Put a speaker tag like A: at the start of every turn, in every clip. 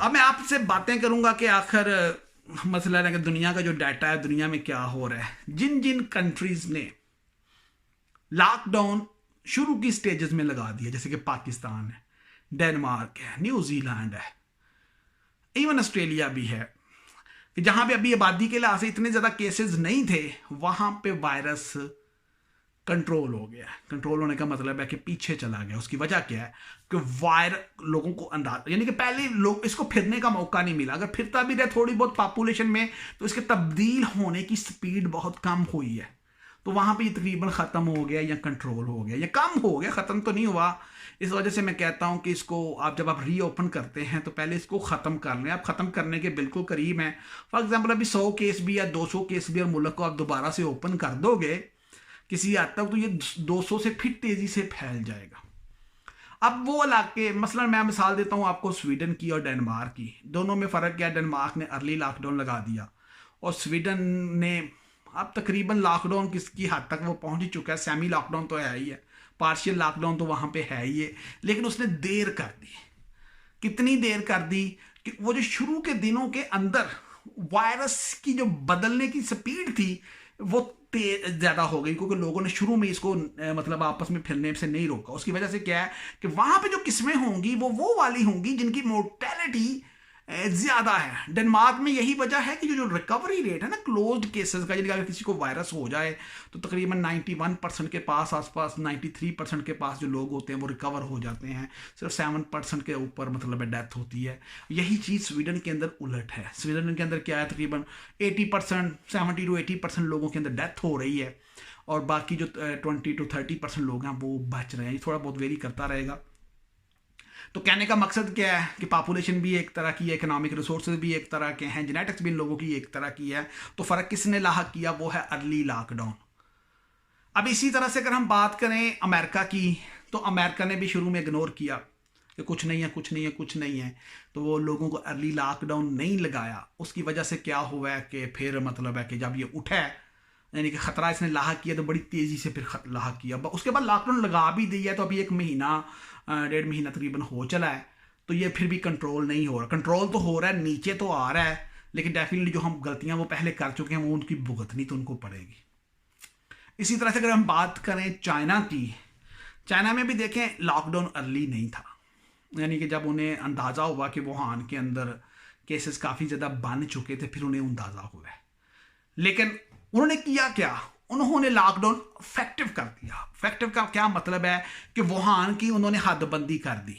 A: अब मैं आपसे बातें करूंगा कि आखिर मसला है कि दुनिया का जो डाटा है, दुनिया में क्या हो रहा है। जिन जिन कंट्रीज ने लॉकडाउन शुरू की स्टेजेस में लगा दिया, जैसे कि पाकिस्तान है, डेनमार्क है, न्यूजीलैंड है, इवन ऑस्ट्रेलिया भी है, कि जहां पे अभी आबादी के लिहाज से इतने ज़्यादा केसेस नहीं थे, वहां पे वायरस कंट्रोल हो गया। कंट्रोल होने का मतलब है कि पीछे चला गया। उसकी वजह क्या है कि लोगों को अंदाज, यानी कि पहले लोग इसको फिरने का मौका नहीं मिला। अगर फिरता भी रहे थोड़ी बहुत पॉपुलेशन में, तो इसके तब्दील होने की स्पीड बहुत कम हुई है। तो वहां पे तकरीबन ख़त्म हो गया या कंट्रोल हो गया या कम हो गया, ख़त्म तो नहीं हुआ। इस वजह से मैं कहता हूं कि इसको जब आप रीओपन करते हैं तो पहले इसको ख़त्म कर लें। आप ख़त्म करने के बिल्कुल करीब हैं। फॉर एग्जाम्पल अभी 100 केस भी या 200 केस भी और मुल्क को आप दोबारा से ओपन कर दोगे किसी हद तक, तो ये 200 से फिर तेज़ी से फैल जाएगा। अब वो इलाके, मसलन मैं मिसाल देता हूँ आपको स्वीडन की और डेनमार्क की। दोनों में फ़र्क क्या है, डेनमार्क ने अर्ली लॉकडाउन लगा दिया और स्वीडन ने अब तकरीबन लॉकडाउन किसकी हद तक वो पहुंच ही चुका है। सेमी लॉकडाउन तो है ही है, पार्शियल लॉकडाउन तो वहां पे है ही है, लेकिन उसने देर कर दी। कितनी देर कर दी कि वो जो शुरू के दिनों के अंदर वायरस की जो बदलने की स्पीड थी वो ज़्यादा हो गई, क्योंकि लोगों ने शुरू में इसको मतलब आपस में फिरने से नहीं रोका। उसकी वजह से क्या है कि वहां पे जो किस्में होंगी वो वाली होंगी जिनकी मोर्टेलिटी ज़्यादा है। डेनमार्क में यही वजह है कि जो रिकवरी रेट है ना क्लोज्ड केसेस का, यानी अगर किसी को वायरस हो जाए तो तकरीबन 91% के पास आसपास, 93% के पास जो लोग होते हैं वो रिकवर हो जाते हैं। सिर्फ 7% के ऊपर मतलब डेथ होती है। यही चीज़ स्वीडन के अंदर उलट है। स्वीडन के अंदर क्या है, तकरीबन 80%, 70 to 80% लोगों के अंदर डेथ हो रही है और बाकी जो 20 to 30% लोग हैं वो बच रहे हैं। थोड़ा बहुत वेरी करता रहेगा। तो कहने का मकसद क्या है कि पॉपुलेशन भी एक तरह की है, इकोनॉमिक रिसोर्सेज भी एक तरह के हैं, जेनेटिक्स भी इन लोगों की एक तरह की है। तो फ़र्क किसने लाहक किया, वो है अर्ली लॉकडाउन। अब इसी तरह से अगर हम बात करें अमेरिका की, तो अमेरिका ने भी शुरू में इग्नोर किया कि कुछ नहीं है, कुछ नहीं है, कुछ नहीं है। तो वो लोगों को अर्ली लॉकडाउन नहीं लगाया। उसकी वजह से क्या हुआ है कि फिर मतलब है कि जब ये उठा है, यानी कि ख़तरा इसने लाहक किया, तो बड़ी तेज़ी से फिर लाहक किया। उसके बाद लॉकडाउन लगा भी दिया है, तो अभी 1 महीना 1.5 महीना तकरीबन हो चला है, तो ये फिर भी कंट्रोल नहीं हो रहा। कंट्रोल तो हो रहा है, नीचे तो आ रहा है, लेकिन डेफिनेटली जो हम गलतियां वो पहले कर चुके हैं वो उनकी भुगतनी तो उनको पड़ेगी। इसी तरह से अगर हम बात करें चाइना की, चाइना में भी देखें लॉकडाउन अर्ली नहीं था। यानी कि जब उन्हें अंदाज़ा हुआ कि वुहान के अंदर केसेस काफ़ी ज़्यादा बन चुके थे, फिर उन्हें अंदाज़ा हुआ है। लेकिन उन्होंने किया क्या, उन्होंने लॉकडाउन इफेक्टिव कर दिया। इफेक्टिव का क्या मतलब है कि वुहान की उन्होंने हदबंदी कर दी।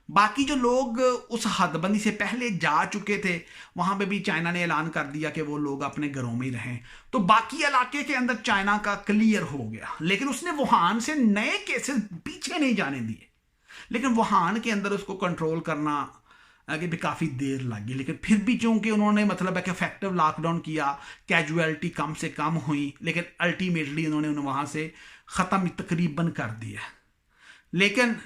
A: बाकी जो लोग उस हदबंदी से पहले जा चुके थे, वहां पे भी चाइना ने ऐलान कर दिया कि वो लोग अपने घरों में ही रहें। तो बाकी इलाके के अंदर चाइना का क्लियर हो गया, लेकिन उसने वुहान से नए केसेस पीछे नहीं जाने दिए। लेकिन वुहान के अंदर उसको कंट्रोल करना आगे भी काफ़ी देर लगी। लेकिन फिर भी चूंकि उन्होंने मतलब है कि इफेक्टिव लॉकडाउन किया, कैजुअलिटी कम से कम हुई, लेकिन अल्टीमेटली उन्होंने वहाँ से ख़त्म तकरीबन कर दिया। लेकिन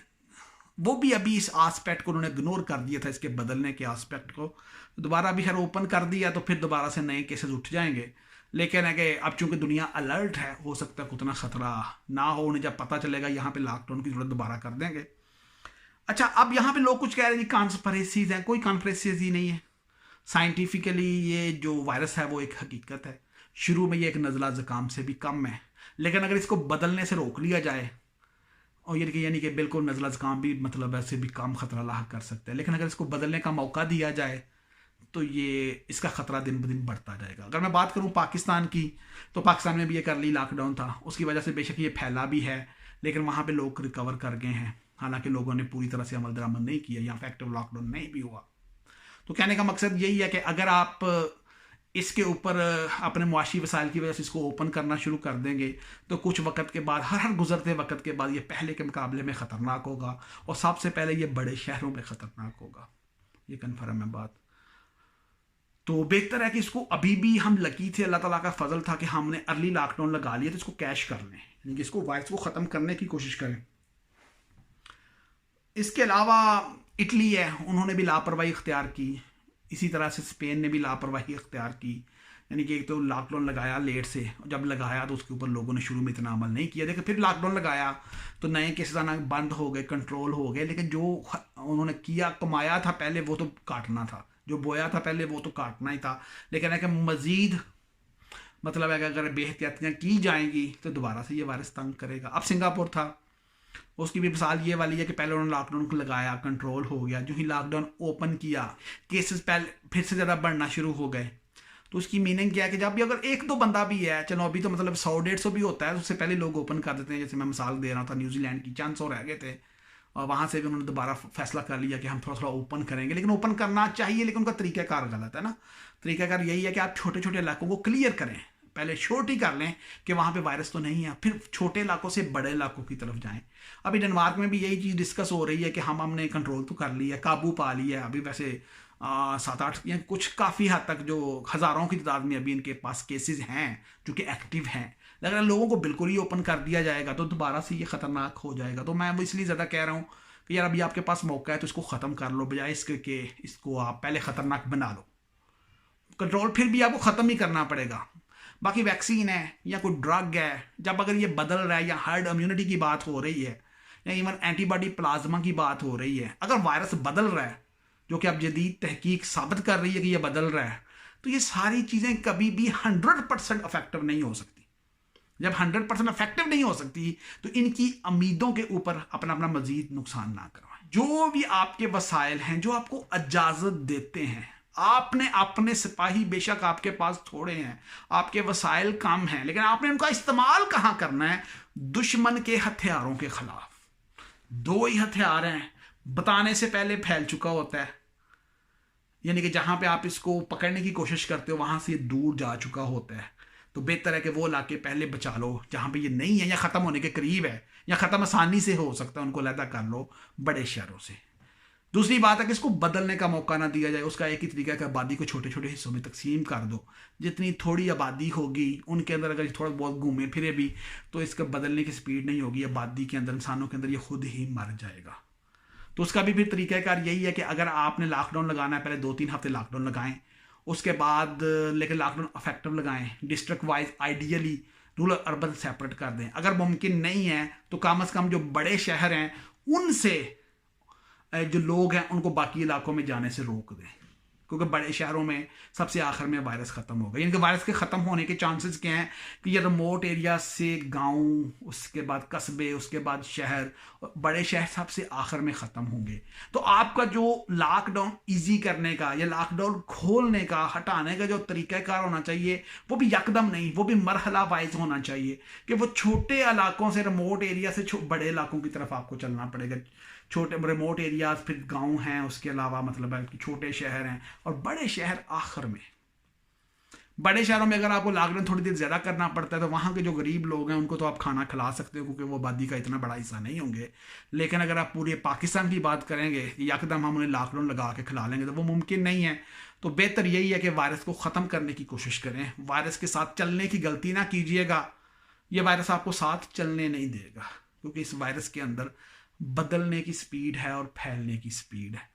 A: वो भी अभी इस आस्पेक्ट को उन्होंने इग्नोर कर दिया था, इसके बदलने के आस्पेक्ट को। दोबारा भी खैर ओपन कर दिया तो फिर दोबारा से नए केसेस उठ जाएंगे। लेकिन है कि अब चूंकि दुनिया अलर्ट है, हो सकता है उतना ख़तरा ना हो। उन्हें जब पता चलेगा यहाँ पे लॉकडाउन की जरूरत, दोबारा कर देंगे। अच्छा, अब यहाँ पे लोग कुछ कह रहे हैं कॉन्स्पिरेसीज हैं। कोई कॉन्स्पिरेसीज ही नहीं है। साइंटिफिकली ये जो वायरस है वो एक हकीकत है। शुरू में ये एक नज़ला ज़ुकाम से भी कम है, लेकिन अगर इसको बदलने से रोक लिया जाए, और यानी कि बिल्कुल नज़ला ज़ुकाम भी मतलब ऐसे भी कम ख़तरा लाहक कर सकता है, लेकिन अगर इसको बदलने का मौका दिया जाए तो ये इसका ख़तरा दिन ब दिन बढ़ता जाएगा। अगर मैं बात करूँ पाकिस्तान की, तो पाकिस्तान में भी एक अर्ली लॉकडाउन था। उसकी वजह से बेशक ये फैला भी है, लेकिन वहाँ पर लोग रिकवर कर गए हैं। हालांकि लोगों ने पूरी तरह से अमल दरामद नहीं किया, या इफेक्टिव लॉकडाउन नहीं भी हुआ। तो कहने का मकसद यही है कि अगर आप इसके ऊपर अपने मुआशी वसाइल की वजह से इसको ओपन करना शुरू कर देंगे, तो कुछ वक्त के बाद, हर गुजरते वक्त के बाद, ये पहले के मुकाबले में ख़तरनाक होगा, और सबसे पहले ये बड़े शहरों में ख़तरनाक होगा। ये कन्फर्म है बात। तो बेहतर है कि इसको अभी भी हम लकी थे, अल्लाह ताला का फजल था कि हमने अर्ली लॉकडाउन लगा लिया, तो इसको कैश कर लें, यानी कि इसको वायरस को ख़त्म करने की कोशिश करें। इसके अलावा इटली है, उन्होंने भी लापरवाही इख्तियार की। इसी तरह से स्पेन ने भी लापरवाही इख्तियार की, यानी कि एक तो लॉकडाउन लगाया लेट से, जब लगाया तो उसके ऊपर लोगों ने शुरू में इतना अमल नहीं किया। देखिए फिर लॉकडाउन लगाया तो नए केसेस आना बंद हो गए, कंट्रोल हो गए, लेकिन जो उन्होंने किया कमाया था पहले, वो तो काटना था, जो बोया था पहले वो तो काटना ही था। लेकिन है कि मज़ीद मतलब है कि अगर बेहतियातियाँ की जाएंगी तो दोबारा से ये वायरस तंग करेगा। अब सिंगापुर था, उसकी भी मिसाल ये वाली है कि पहले उन्होंने लॉकडाउन को लगाया, कंट्रोल हो गया, जो ही लॉकडाउन ओपन किया केसेस पहले फिर से ज़्यादा बढ़ना शुरू हो गए। तो उसकी मीनिंग क्या है कि जब भी अगर एक दो बंदा भी है, चलो अभी तो मतलब 100-150 भी होता है, उससे पहले लोग ओपन कर देते हैं। जैसे मैं मिसाल दे रहा था न्यूजीलैंड की, 500 रह गए थे और वहाँ से भी उन्होंने दोबारा फैसला कर लिया कि हम थोड़ा थोड़ा ओपन करेंगे। लेकिन ओपन करना चाहिए, लेकिन उनका तरीक़ाकार गलत है ना। तरीक़ाकार यही है कि आप छोटे छोटे इलाकों को क्लियर करें, पहले श्योरिटी कर लें कि वहाँ पे वायरस तो नहीं है, फिर छोटे इलाकों से बड़े इलाकों की तरफ जाएं। अभी डेनमार्क में भी यही चीज़ डिस्कस हो रही है कि हमने कंट्रोल तो कर लिया है, काबू पा लिया है। अभी वैसे 7-8 या कुछ काफ़ी हद तक जो हज़ारों की तादाद में अभी इनके पास केसेस हैं जो कि एक्टिव हैं। अगर लोगों को बिल्कुल ही ओपन कर दिया जाएगा तो दोबारा से ये ख़तरनाक हो जाएगा। तो मैं वो इसलिए ज़्यादा कह रहा हूँ कि यार अभी आपके पास मौका है तो इसको ख़त्म कर लो, बजाय इसके कि इसको आप पहले ख़तरनाक बना लो। कंट्रोल फिर भी आपको ख़त्म ही करना पड़ेगा। बाकी वैक्सीन है या कोई ड्रग है, जब अगर ये बदल रहा है या हर्ड इम्यूनिटी की बात हो रही है या इवन एंटीबॉडी प्लाज्मा की बात हो रही है, अगर वायरस बदल रहा है जो कि अब जदीद तहकीक साबित कर रही है कि ये बदल रहा है, तो ये सारी चीज़ें कभी भी 100% इफेक्टिव नहीं हो सकती। जब 100% इफेक्टिव नहीं हो सकती तो इनकी उम्मीदों के ऊपर अपना अपना मजीद नुकसान ना करवाएं। जो भी आपके वसाइल हैं जो आपको इजाज़त देते हैं, आपने अपने सिपाही बेशक आपके पास थोड़े हैं, आपके वसाइल कम हैं, लेकिन आपने उनका इस्तेमाल कहाँ करना है? दुश्मन के हथियारों के खिलाफ। दो ही हथियार हैं, बताने से पहले फैल चुका होता है, यानी कि जहां पे आप इसको पकड़ने की कोशिश करते हो वहां से ये दूर जा चुका होता है। तो बेहतर है कि वो इलाके पहले बचा लो जहां पे ये नहीं है या ख़त्म होने के करीब है या ख़त्म आसानी से हो सकता है, उनको अलहदा कर लो बड़े शहरों से। दूसरी बात है कि इसको बदलने का मौका ना दिया जाए। उसका एक ही तरीका है कि आबादी को छोटे छोटे हिस्सों में तकसीम कर दो। जितनी थोड़ी आबादी होगी उनके अंदर अगर थोड़ा बहुत घूमे फिरे भी तो इसका बदलने की स्पीड नहीं होगी। आबादी के अंदर, इंसानों के अंदर ये खुद ही मर जाएगा। तो उसका भी फिर तरीक़ाकार यही है कि अगर आपने लॉकडाउन लगाना है, पहले 2-3 हफ्ते लॉकडाउन लगाएं, उसके बाद लेकिन लॉकडाउन इफेक्टिव लगाएं, district wise ideally rural urban separate कर दें। अगर मुमकिन नहीं है तो कम अज़ कम जो बड़े शहर हैं उनसे जो लोग हैं उनको बाकी इलाकों में जाने से रोक दें, क्योंकि बड़े शहरों में सबसे आखिर में वायरस ख़त्म होगा। यानी कि वायरस के ख़त्म होने के चांसेस क्या हैं कि ये रिमोट एरिया से गांव, उसके बाद कस्बे, उसके बाद शहर, बड़े शहर सबसे आखिर में ख़त्म होंगे। तो आपका जो लॉकडाउन ईजी करने का या लॉकडाउन खोलने का, हटाने का जो तरीक़ाकार होना चाहिए वो भी यकदम नहीं, वो भी मरहला वाइज होना चाहिए कि वो छोटे इलाकों से, रिमोट एरिया से बड़े इलाकों की तरफ आपको चलना पड़ेगा। छोटे रिमोट एरियाज, फिर गांव हैं, उसके अलावा मतलब है कि छोटे शहर हैं और बड़े शहर आखिर में। बड़े शहरों में अगर आपको लॉकडाउन थोड़ी देर ज़्यादा करना पड़ता है तो वहाँ के जो गरीब लोग हैं उनको तो आप खाना खिला सकते हो, क्योंकि वो आबादी का इतना बड़ा हिस्सा नहीं होंगे। लेकिन अगर आप पूरे पाकिस्तान की बात करेंगे यकदम हम उन्हें लॉकडाउन लगा के खिला लेंगे तो वो मुमकिन नहीं है। तो बेहतर यही है कि वायरस को ख़त्म करने की कोशिश करें। वायरस के साथ चलने की गलती ना कीजिएगा। ये वायरस आपको साथ चलने नहीं देगा, क्योंकि इस वायरस के अंदर बदलने की स्पीड है और फैलने की स्पीड है।